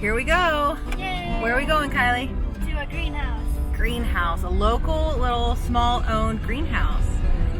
Here we go. Yay! Where are we going, Kylie? To a greenhouse. Greenhouse, a local little small owned greenhouse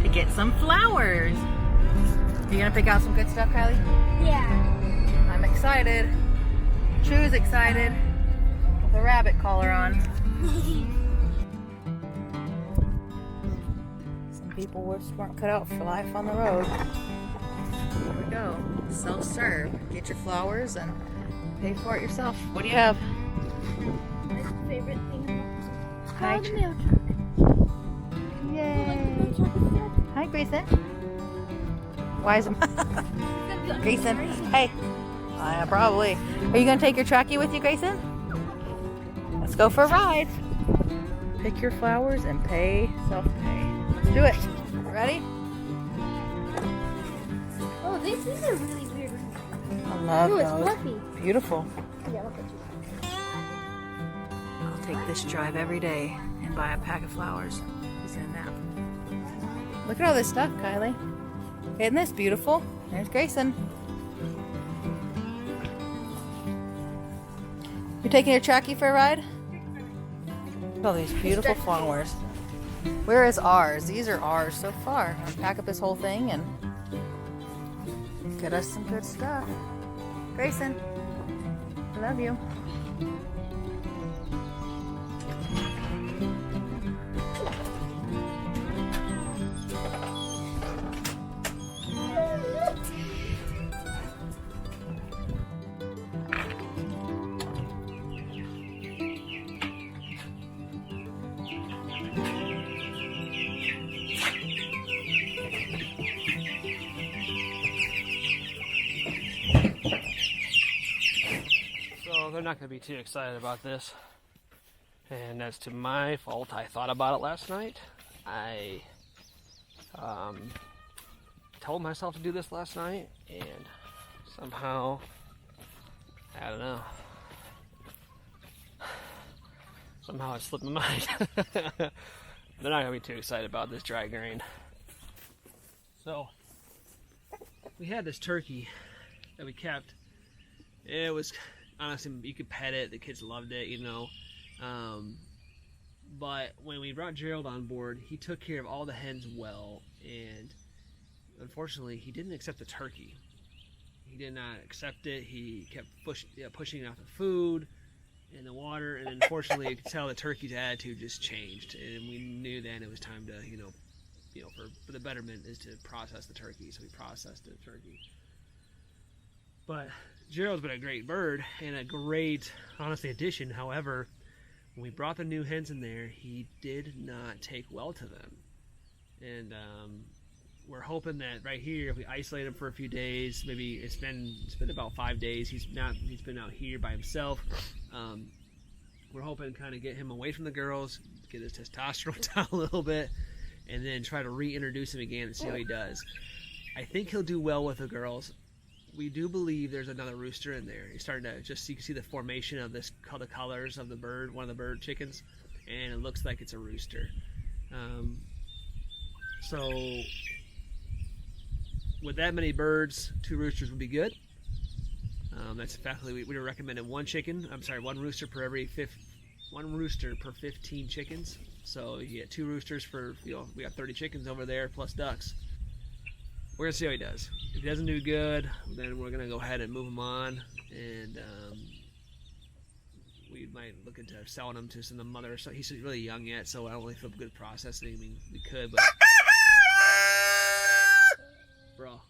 to get some flowers. Are you gonna pick out some good stuff, Kylie? Yeah. I'm excited. Chu's excited with a rabbit collar on. Some people weren't cut out for life on the road. Here we go. Self-serve. Get your flowers and pay for it yourself. What do you have? My favorite thing. Hi, The mail truck. Yay! Hi, Grayson. Why is Grayson? Hey. Probably. Are you gonna take your trackie with you, Grayson? Let's go for a ride. Pick your flowers and pay self-pay. Let's do it. Ready? Oh, these are really weird. I love Ooh, it's those. fluffy. Beautiful. Yeah, look at you. I'll take this drive every day and buy a pack of flowers. He's in a nap. Look at all this stuff, Kylie. Isn't this beautiful? There's Grayson. You taking your trackie for a ride? Look at all these beautiful flowers. Where is ours? These are ours so far. I'll pack up this whole thing and get us some good stuff. Grayson, I love you. They're not going to be too excited about this, and that's to my fault. I thought about it last night. I told myself to do this last night, and somehow, I don't know, somehow it slipped my mind. They're not going to be too excited about this dry grain. So we had this turkey that we kept. It was honestly, you could pet it, the kids loved it, you know. But when we brought Gerald on board, he took care of all the hens well, and unfortunately, he didn't accept the turkey. He did not accept it. He kept pushing out the food and the water, and unfortunately, you could tell the turkey's attitude just changed, and we knew then it was time to, for the betterment is to process the turkey, so we processed the turkey. But Gerald's been a great bird and a great, honestly, addition. However, when we brought the new hens in there, he did not take well to them. And we're hoping that right here, if we isolate him for a few days, maybe it's been about 5 days. He's been out here by himself. We're hoping to kind of get him away from the girls, get his testosterone down a little bit, and then try to reintroduce him again and see how he does. I think he'll do well with the girls. We do believe there's another rooster in there. He's starting to you can see the formation of the colors of the bird, one of the bird chickens, and it looks like it's a rooster. So with that many birds, 2 roosters would be good. That's exactly, we would have recommended one rooster per 15 chickens. So you get 2 roosters for, we got 30 chickens over there plus ducks. We're going to see how he does. If he doesn't do good, then we're going to go ahead and move him on, and we might look into selling him to some mother. So he's really young yet, so I don't really feel good processing. I mean, we could, but bro.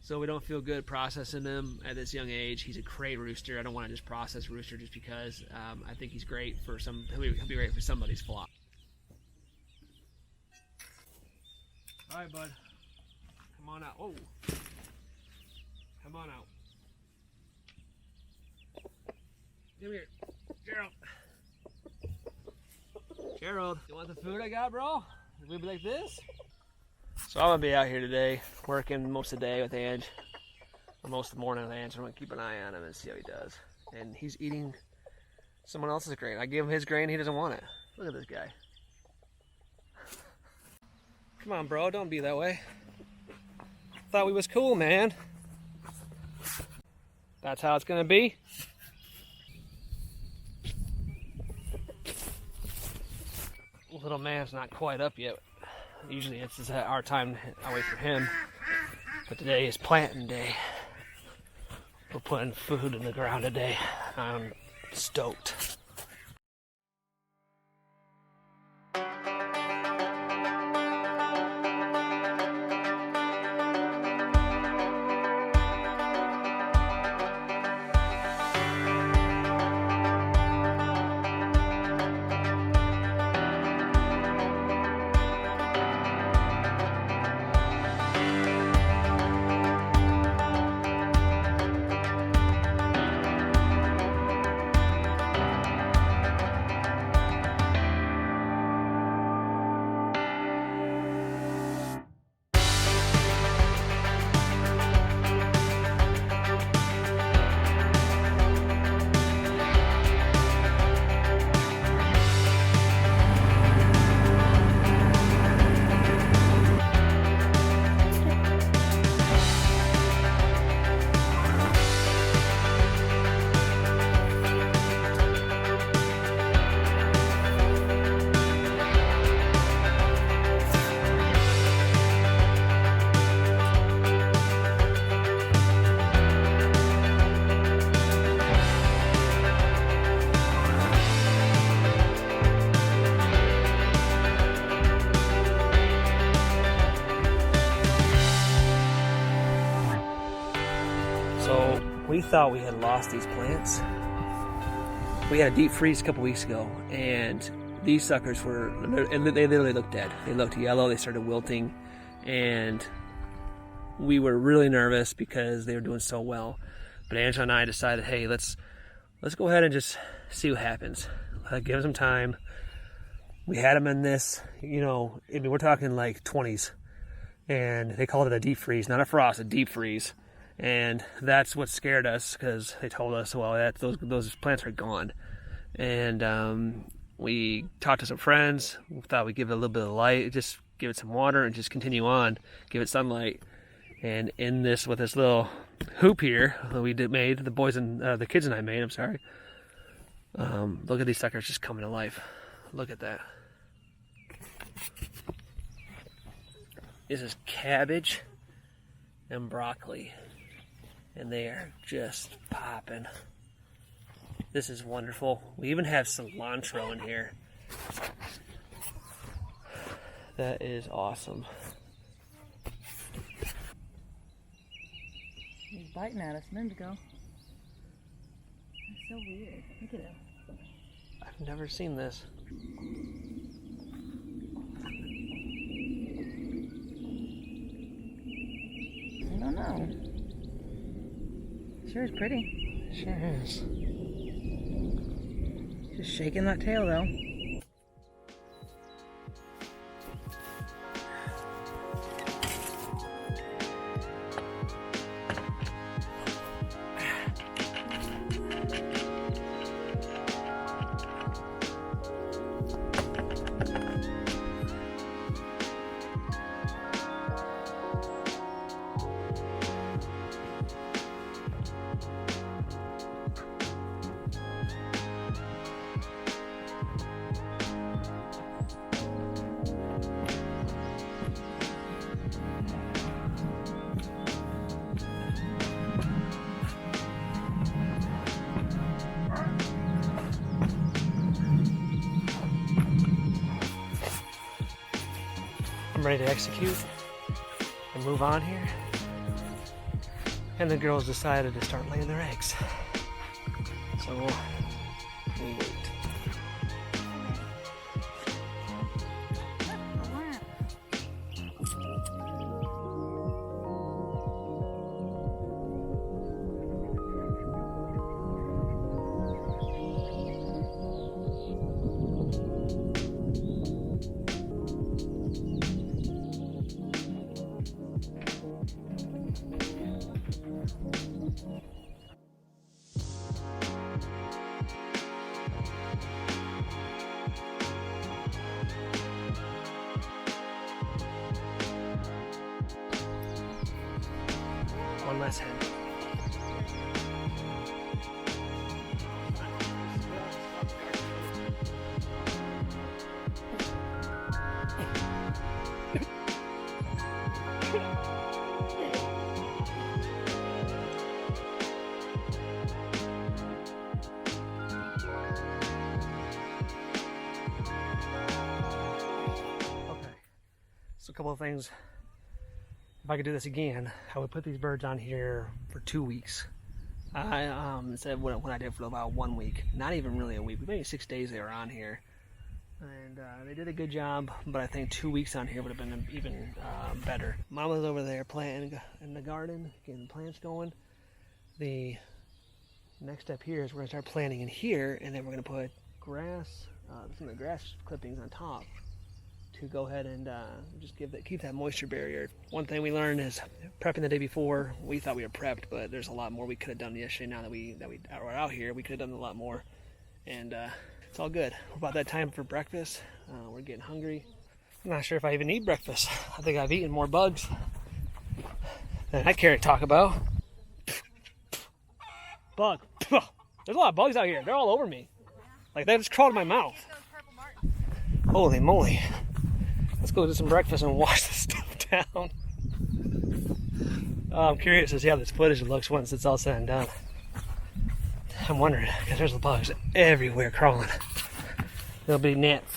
So we don't feel good processing him at this young age. He's a great rooster. I don't want to just process rooster just because. I think he's great for he'll be great for somebody's flock. All right, bud. Come on out. Oh. Come on out. Come here. Gerald. Gerald, you want the food I got, bro? We'll be like this? So I'm going to be out here today, working most of the day with Ange. Or most of the morning with Ange. I'm going to keep an eye on him and see how he does. And he's eating someone else's grain. I give him his grain, he doesn't want it. Look at this guy. Come on, bro, don't be that way. Thought we was cool, man. That's how it's gonna be. Little man's not quite up yet. Usually it's our time to wait for him. But today is planting day. We're putting food in the ground today. I'm stoked. So we thought we had lost these plants. We had a deep freeze a couple weeks ago, and these suckers were, and they literally looked dead. They looked yellow, they started wilting, and we were really nervous because they were doing so well. But Angela and I decided, hey, let's go ahead and just see what happens. Give them some time. We had them in this, you know, I mean, we're talking like 20s, and they called it a deep freeze, not a frost, a deep freeze. And that's what scared us, because they told us, well, those plants are gone. And we talked to some friends. We thought we'd give it a little bit of light, just give it some water, and just continue on, give it sunlight. And in this, with this little hoop here that we made, the boys and the kids and I made, I'm sorry. Look at these suckers just coming to life. Look at that. This is cabbage and broccoli, and they are just popping. This is wonderful. We even have cilantro in here. That is awesome. He's biting at us a minute ago. That's so weird. Look at him. I've never seen this. I don't know. Sure is pretty. Sure is. Just shaking that tail though. I'm ready to execute and move on here. And the girls decided to start laying their eggs. So we wait. One less hen. couple of things. If I could do this again, I would put these birds on here for 2 weeks. I instead of when I did for about 1 week, not even really a week, maybe 6 days they were on here, and they did a good job. But I think 2 weeks on here would have been even better. Mama's over there planting in the garden, getting the plants going. The next step here is we're gonna start planting in here, and then we're gonna put grass, some of the grass clippings on top to go ahead and just keep that moisture barrier. One thing we learned is prepping the day before. We thought we were prepped, but there's a lot more we could have done yesterday. Now that we are out here, we could have done a lot more, and it's all good. We're about that time for breakfast. We're getting hungry. I'm not sure if I even eat breakfast. I think I've eaten more bugs than I care to talk about. Bug. There's a lot of bugs out here. They're all over me. Like they just crawled in my mouth. Holy moly. Let's go get some breakfast and wash this stuff down. I'm curious to see how this footage looks once it's all said and done. I'm wondering, because there's bugs everywhere crawling. There'll be gnats.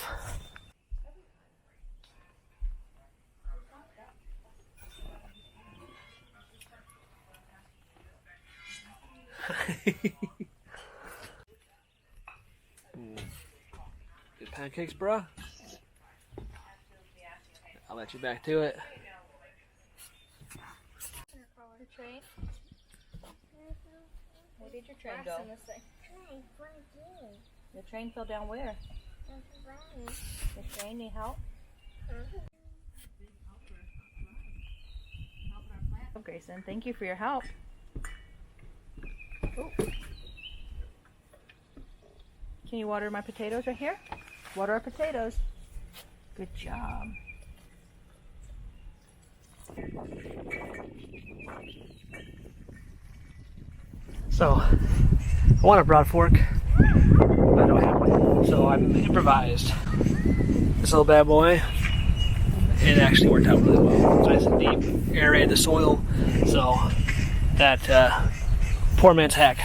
Good pancakes, bruh. I'll let you back to it. Your train? Where did your train go? The train fell down where? The train need help? Oh, Grayson, thank you for your help. Ooh. Can you water my potatoes right here? Water our potatoes. Good job. So, I want a Broadfork, but I don't have one. So I improvised this little bad boy. It actually worked out really well. It's nice and deep, aerated the soil. So that poor man's hack.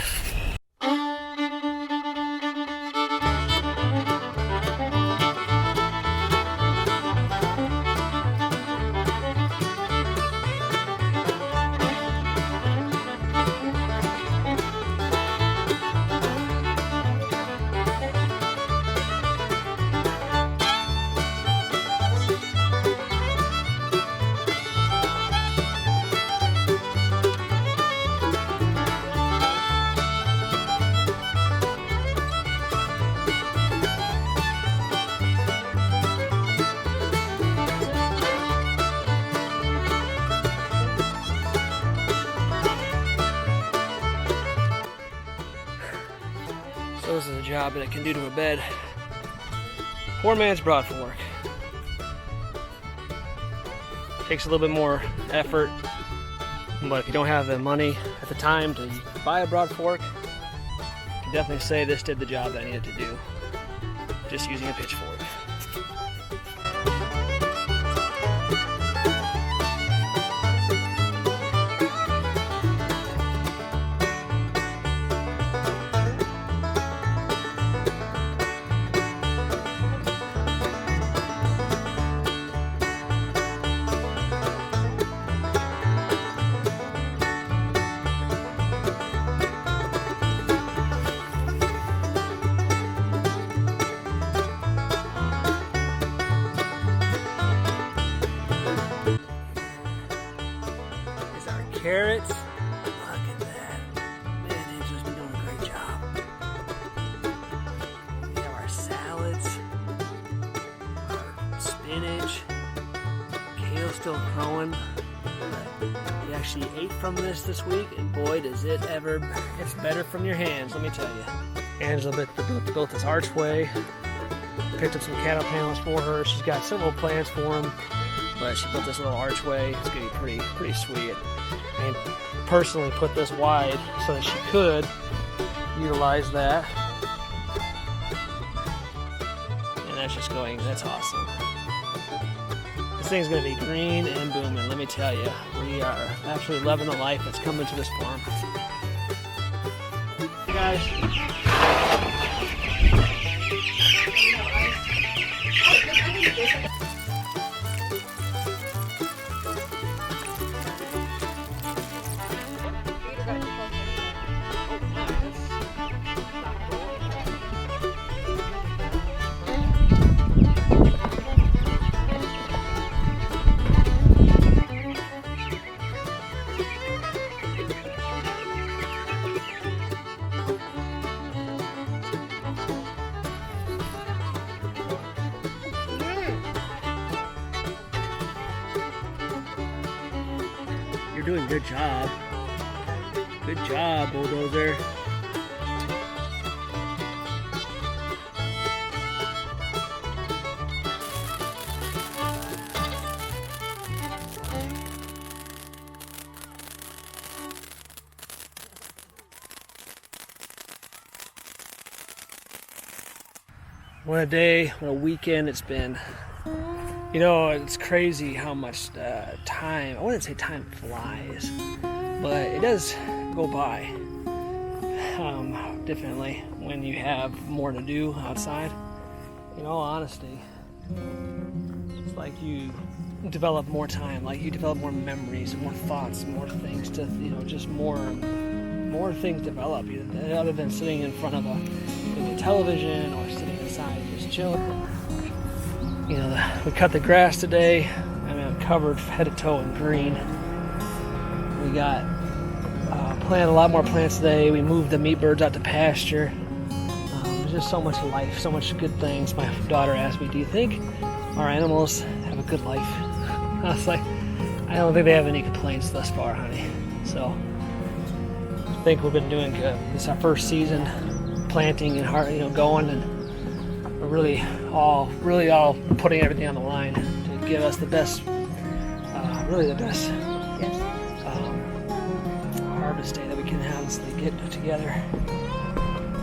So this is a job that it can do to a bed. Poor man's Broadfork. Takes a little bit more effort, but if you don't have the money at the time to buy a Broadfork, I can definitely say this did the job that I needed to do, just using a pitchfork. Carrots. Look at that. Man, Angela's been doing a great job. We have our salads, our spinach, kale's still growing. We actually ate from this week, and boy, does it ever, it's better from your hands, let me tell you. Angela built this archway, picked up some cattle panels for her. She's got several plans for them, but she built this little archway. It's gonna be pretty sweet. And personally put this wide so that she could utilize that. And that's just going, that's awesome. This thing's gonna be green and booming, let me tell you. We are absolutely loving the life that's coming to this farm. Hey guys. doing a good job. Good job, bulldozer. What a day, what a weekend it's been. You know, it's crazy how much time, I wouldn't say time flies, but it does go by differently when you have more to do outside. In all honesty, it's like you develop more time, like you develop more memories, more thoughts, more things to, you know, just more things develop other than sitting in front of a television or sitting inside just chilling. You know, we cut the grass today. I mean, I'm covered head to toe in green. We got planted a lot more plants today. We moved the meat birds out to pasture. There's just so much life, so much good things. My daughter asked me, "Do you think our animals have a good life?" I was like, "I don't think they have any complaints thus far, honey." So I think we've been doing good. It's our first season planting and going, and we're really all putting everything on the line to give us the best, harvest day that we can have as they get together.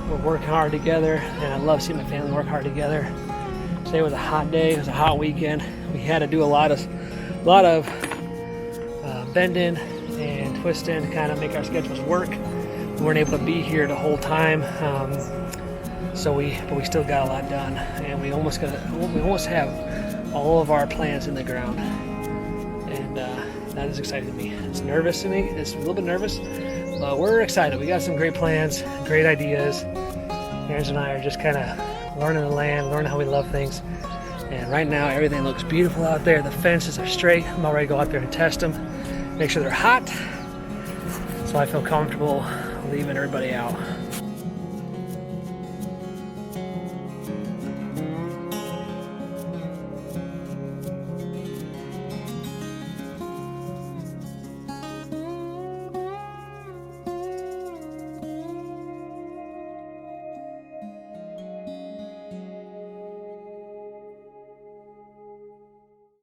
We're working hard together, and I love seeing my family work hard together. Today was a hot day. It was a hot weekend. We had to do a lot of bending and twisting to kind of make our schedules work. We weren't able to be here the whole time. But we still got a lot done, and we almost have all of our plants in the ground, and that is exciting to me. It's nervous to me. It's a little bit nervous, but we're excited. We got some great plans, great ideas. Aaron and I are just kind of learning the land, learning how we love things, and right now everything looks beautiful out there. The fences are straight. I'm already go out there and test them, make sure they're hot, so I feel comfortable leaving everybody out.